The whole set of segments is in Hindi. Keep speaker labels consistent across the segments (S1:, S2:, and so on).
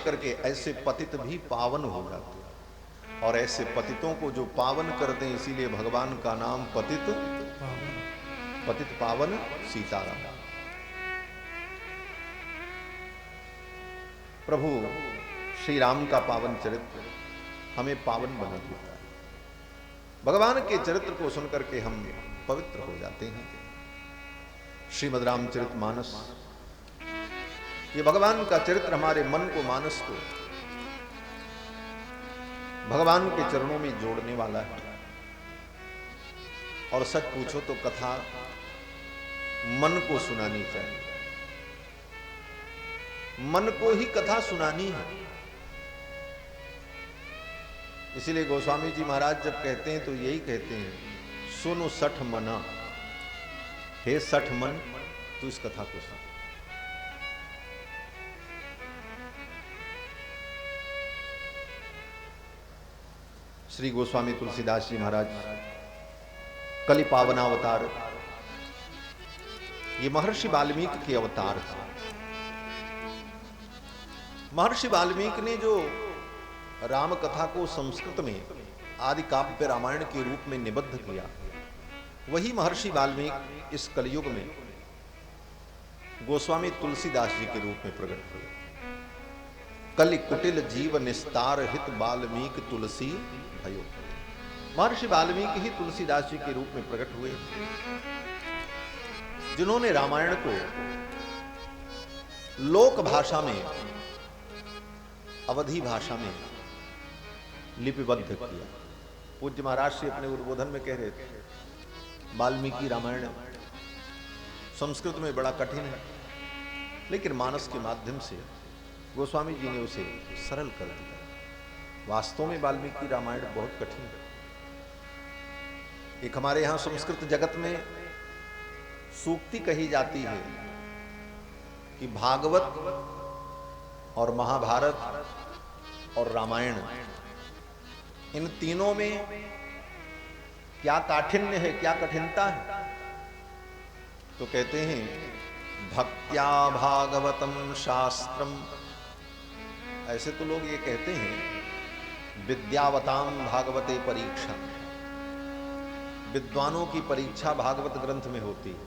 S1: लेकर के ऐसे पतित भी पावन हो जाते हैं। और ऐसे पतितों को जो पावन करते हैं, इसीलिए भगवान का नाम पतित पावन सीताराम। प्रभु श्री राम का पावन चरित्र हमें पावन बना देता है। भगवान के चरित्र को सुनकर के हम पवित्र हो जाते हैं। श्रीमद् रामचरितमानस, ये भगवान का चरित्र हमारे मन को, मानस को भगवान के चरणों में जोड़ने वाला है। और सच पूछो तो कथा मन को सुनानी चाहिए, मन को ही कथा सुनानी है। इसीलिए गोस्वामी जी महाराज जब कहते हैं तो यही कहते हैं, सुनो सठ मना, हे सठ मन तू इस कथा को सुन। श्री गोस्वामी तुलसीदास जी महाराज कलि पावनावतार, ये महर्षि वाल्मीकि के अवतार थे। महर्षि वाल्मीकि ने जो राम कथा को संस्कृत में आदि काव्य रामायण के रूप में निबद्ध किया, वही महर्षि वाल्मीकि इस कलयुग में गोस्वामी तुलसीदास जी के रूप में प्रकट हुए। कलि कुटिल जीव निस्तार हित वाल्मीकि तुलसी भयो। महर्षि वाल्मीकि ही तुलसीदास जी के रूप में प्रकट हुए, जिन्होंने रामायण को लोक भाषा में, अवधी भाषा में लिपिबद्ध किया। पूज्य महाराज श्री अपने उद्बोधन में कह रहे थे, वाल्मीकि रामायण संस्कृत में बड़ा कठिन है, लेकिन मानस के माध्यम से गोस्वामी जी ने उसे सरल कर दिया। वास्तव में वाल्मीकि रामायण बहुत कठिन है। एक हमारे यहां संस्कृत जगत में सूक्ति कही जाती है कि भागवत और महाभारत और रामायण, इन तीनों में क्या काठिन्य है, क्या कठिनता है? तो कहते हैं भक्त्या भागवतम शास्त्रम। ऐसे तो लोग ये कहते हैं विद्यावताम भागवते परीक्षा, विद्वानों की परीक्षा भागवत ग्रंथ में होती है।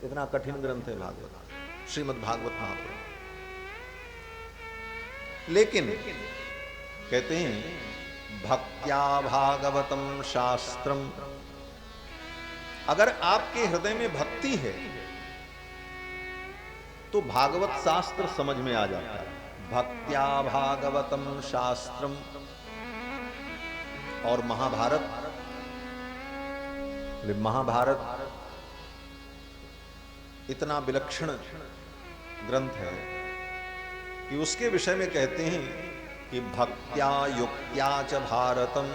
S1: इतना कठिन ग्रंथ है भागवत, श्रीमद् भागवत महापुराण। लेकिन कहते हैं भक्त्या भागवतम शास्त्रम, अगर आपके हृदय में भक्ति है तो भागवत शास्त्र समझ में आ जाता है। भक्त्या भागवतम शास्त्रम। और महाभारत, महाभारत इतना विलक्षण ग्रंथ है कि उसके विषय में कहते हैं कि भक्त्या युक्त्या च भारतम।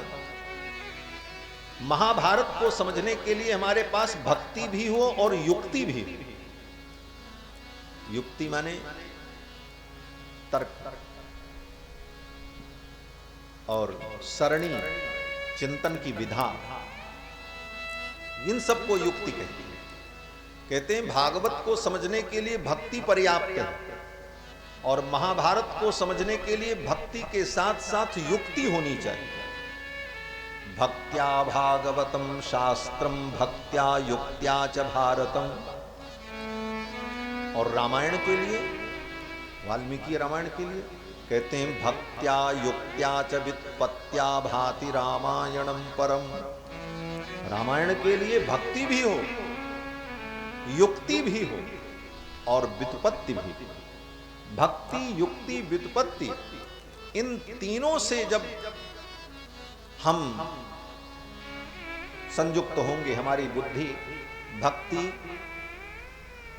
S1: महाभारत को समझने के लिए हमारे पास भक्ति भी हो और युक्ति भी। युक्ति माने तर्क, और सरणी चिंतन की विधा, इन सबको युक्ति कहती है। कहते हैं भागवत को समझने के लिए भक्ति पर्याप्त है, और महाभारत को समझने के लिए भक्ति के साथ साथ युक्ति होनी चाहिए। भक्त्या भागवतम शास्त्रम भक्त्या युक्त्या च भारतम। और रामायण के लिए, वाल्मीकि रामायण के लिए कहते हैं भक्त्या युक्त्या च व्युत्पत्त्या भाति रामायणम परम। रामायण के लिए भक्ति भी हो, युक्ति भी हो और व्युत्पत्ति भी। भक्ति, युक्ति, व्युत्पत्ति, इन तीनों से जब हम संयुक्त होंगे, हमारी बुद्धि भक्ति,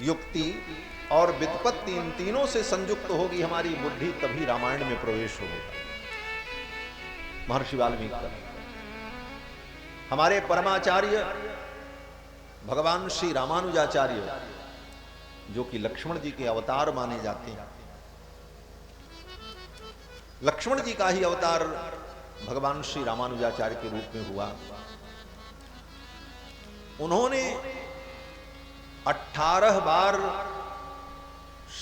S1: युक्ति और व्युत्पत्ति, इन तीनों से संयुक्त होगी हमारी बुद्धि, तभी रामायण में प्रवेश होगा। महर्षि वाल्मीकि, हमारे परमाचार्य भगवान श्री रामानुजाचार्य, जो कि लक्ष्मण जी के अवतार माने जाते हैं, लक्ष्मण जी का ही अवतार भगवान श्री रामानुजाचार्य के रूप में हुआ। उन्होंने 18 बार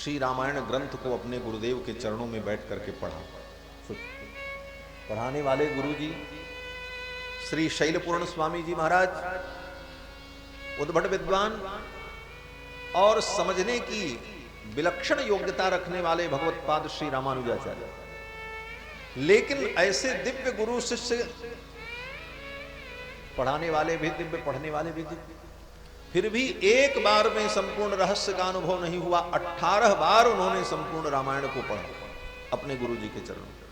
S1: श्री रामायण ग्रंथ को अपने गुरुदेव के चरणों में बैठ करके पढ़ा। पढ़ाने वाले गुरुजी श्री शैलपूर्ण स्वामी जी महाराज, उद्भट विद्वान और समझने की विलक्षण योग्यता रखने वाले भगवत्पाद श्री रामानुजाचार्य। लेकिन ऐसे दिव्य गुरु शिष्य, पढ़ाने वाले भी दिव्य, पढ़ने वाले भी दिव्य, फिर भी एक बार में संपूर्ण रहस्य का अनुभव नहीं हुआ। 18 बार उन्होंने संपूर्ण रामायण को पढ़ा अपने गुरु जी के चरणों में,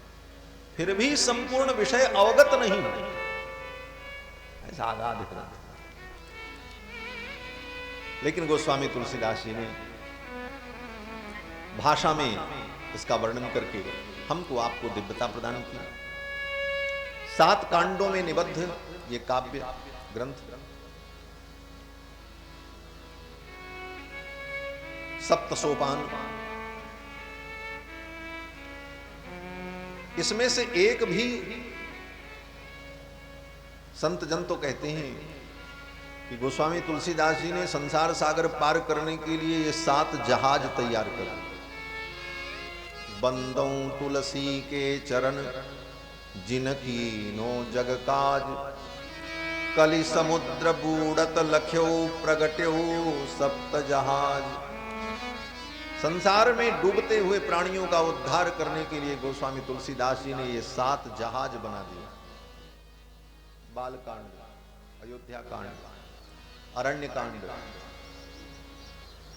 S1: फिर भी संपूर्ण विषय अवगत नहीं हुए। ऐसा आगाध दिख रहा। लेकिन गोस्वामी तुलसीदास जी ने भाषा में इसका वर्णन करके हमको आपको दिव्यता प्रदान की। 7 कांडों में निबद्ध ये काव्य ग्रंथ, सप्त सोपान, इसमें से एक भी संत जन तो कहते हैं कि गोस्वामी तुलसीदास जी ने संसार सागर पार करने के लिए ये 7 जहाज तैयार कर दिए। बंदों तुलसी के चरण जिनकी नो जग काज, कलि समुद्र बूढ़त लख्यो प्रगट्यो सप्त जहाज। संसार में डूबते हुए प्राणियों का उद्धार करने के लिए गोस्वामी तुलसीदास जी ने ये 7 जहाज बना दिए। बालकांड, अयोध्या कांड, अरण्य कांड,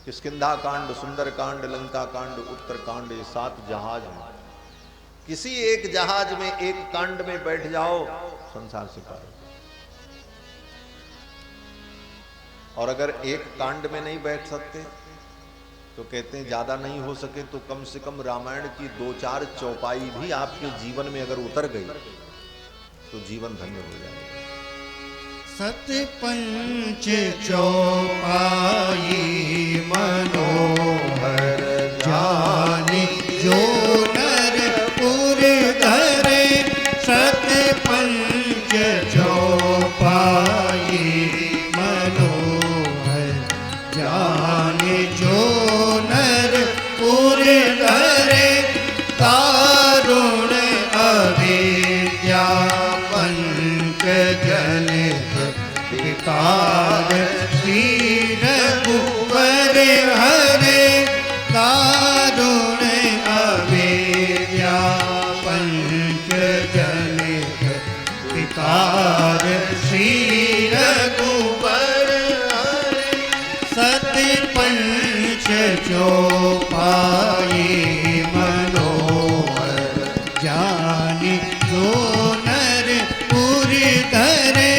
S1: किष्किंधा कांड, सुंदर कांड, लंका कांड, उत्तर कांड, ये 7 जहाज हैं। किसी एक जहाज में, एक कांड में बैठ जाओ, संसार से पार। और अगर एक कांड में नहीं बैठ सकते तो कहते हैं ज्यादा नहीं हो सके तो कम से कम रामायण की 2-4 चौपाई भी आपके जीवन में अगर उतर गई तो जीवन धन्य हो जाएगा।
S2: सत पंच चौपाई मनोहर जाने जो नर पुर धरे। सत पंच चौपाई मनोहर जाने जो नर पुर धरे। तारुण अविद्या पंकजन विकार श्री रघुवर हरे। तारुण अविद्या पंकजन विकार श्री रघुवर हरे। सत पंच चौपाई मनोहर जाने जो नर पुरि धरे।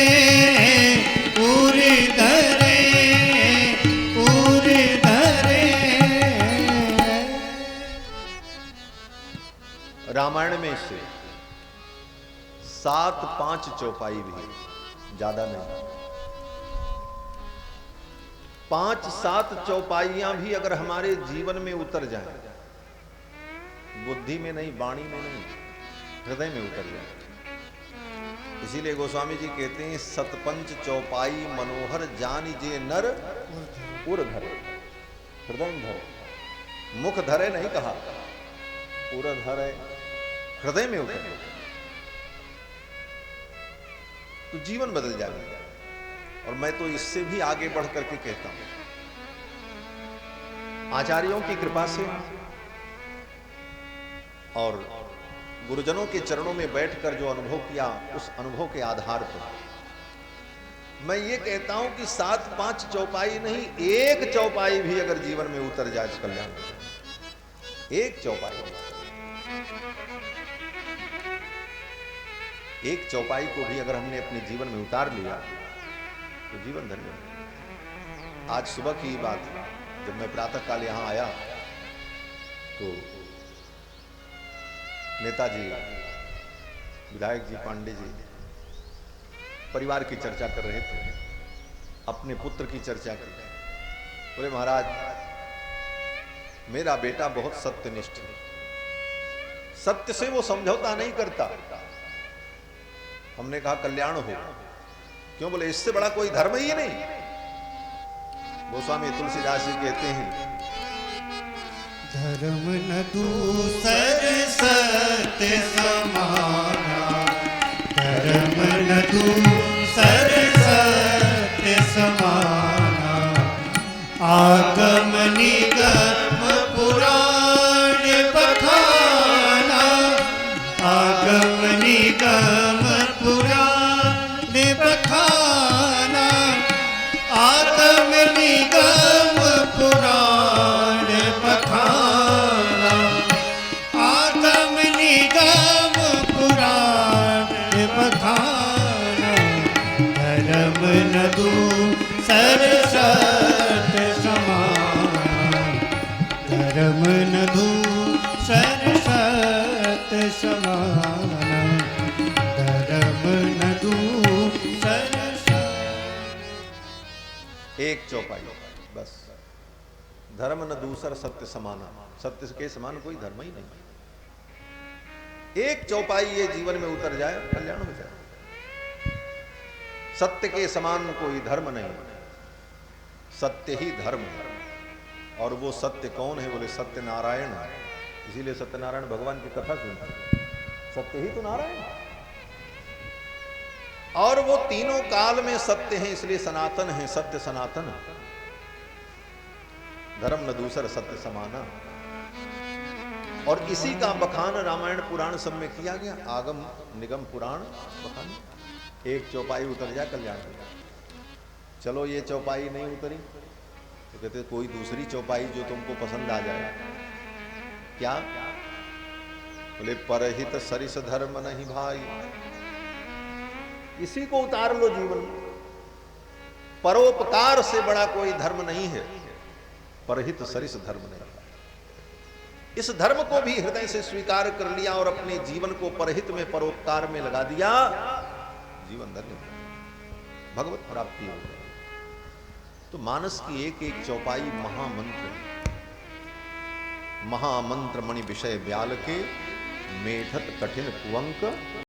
S2: पुरि धरे, पुरि धरे।
S1: रामायण में से 7-5 चौपाई भी, ज्यादा नहीं, 5-7 चौपाइयां भी अगर हमारे जीवन में उतर जाएं, बुद्धि में नहीं, वाणी में नहीं, हृदय में उतर जाए। इसीलिए गोस्वामी जी कहते हैं सतपंच चौपाई मनोहर जानी जे नर उर धरे। हृदय में धरे, मुख धरे नहीं कहा, उर धरे, हृदय में उतरे तो जीवन बदल जाएगा। और मैं तो इससे भी आगे बढ़ करके कहता हूं, आचार्यों की कृपा से और गुरुजनों के चरणों में बैठकर जो अनुभव किया, उस अनुभव के आधार पर मैं ये कहता हूं कि 7-5 चौपाई नहीं, एक चौपाई भी अगर जीवन में उतर जाए तो कल्याण हो जाए। एक चौपाई, एक चौपाई को भी अगर हमने अपने जीवन में उतार लिया तो जीवन धन्य हो। आज सुबह की बात, जब मैं प्रातः काल यहां आया तो नेताजी, विधायक जी, पांडे जी परिवार की चर्चा कर रहे थे, अपने पुत्र की चर्चा की। बोले महाराज मेरा बेटा बहुत सत्यनिष्ठ है, सत्य से वो समझौता नहीं करता। हमने कहा कल्याण हो। क्यों? बोले इससे बड़ा कोई धर्म ही नहीं। गोस्वामी तुलसीदास जी कहते हैं
S2: धर्म न दूसर सत्य समाना, धर्म न दूसर सत्य समाना, आगम निगम पुराण बखाना, आगम निगम पुराण बखाना, आगम निगम पुराण बखाना, आगम निगम पुराण बखाना, धर्म न दूसर सत्य समाना, धर्म न दूसर सत्य समाना, धर्म न दूसर
S1: एक चौपाई बस। धर्म न दूसर सत्य समाना, सत्य के समान कोई धर्म ही नहीं। एक चौपाई ये जीवन में उतर जाए, कल्याण हो जाए। सत्य के समान कोई धर्म नहीं, सत्य ही धर्म है। और वो सत्य कौन है? बोले सत्य नारायण। इसीलिए सत्यनारायण भगवान की कथा सुनते, सत्य ही तो नारायण है। और वो तीनों काल में सत्य है, इसलिए सनातन है, सत्य सनातन। धर्म न दूसर सत्य समाना। और इसी का बखान रामायण पुराण सब में किया गया। आगम निगम पुराण बखान। एक चौपाई उतर जाए, कल्याण हो जाए। चलो ये चौपाई नहीं उतरी तो कहते कोई दूसरी चौपाई जो तुमको पसंद आ जाए। क्या? बोले परहित सरिस धर्म नहीं भाई। इसी को उतार लो जीवन में। परोपकार से बड़ा कोई धर्म नहीं है, परहित सरिस धर्म नहीं। इस धर्म को भी हृदय से स्वीकार कर लिया और अपने जीवन को परहित में, परोपकार में लगा दिया, जीवन धन्य हो गया, भगवत प्राप्ति हो गई। तो मानस की एक एक चौपाई महामंत्र, महामंत्र मणि विषय ब्याल के, मेढत कठिन कुंवक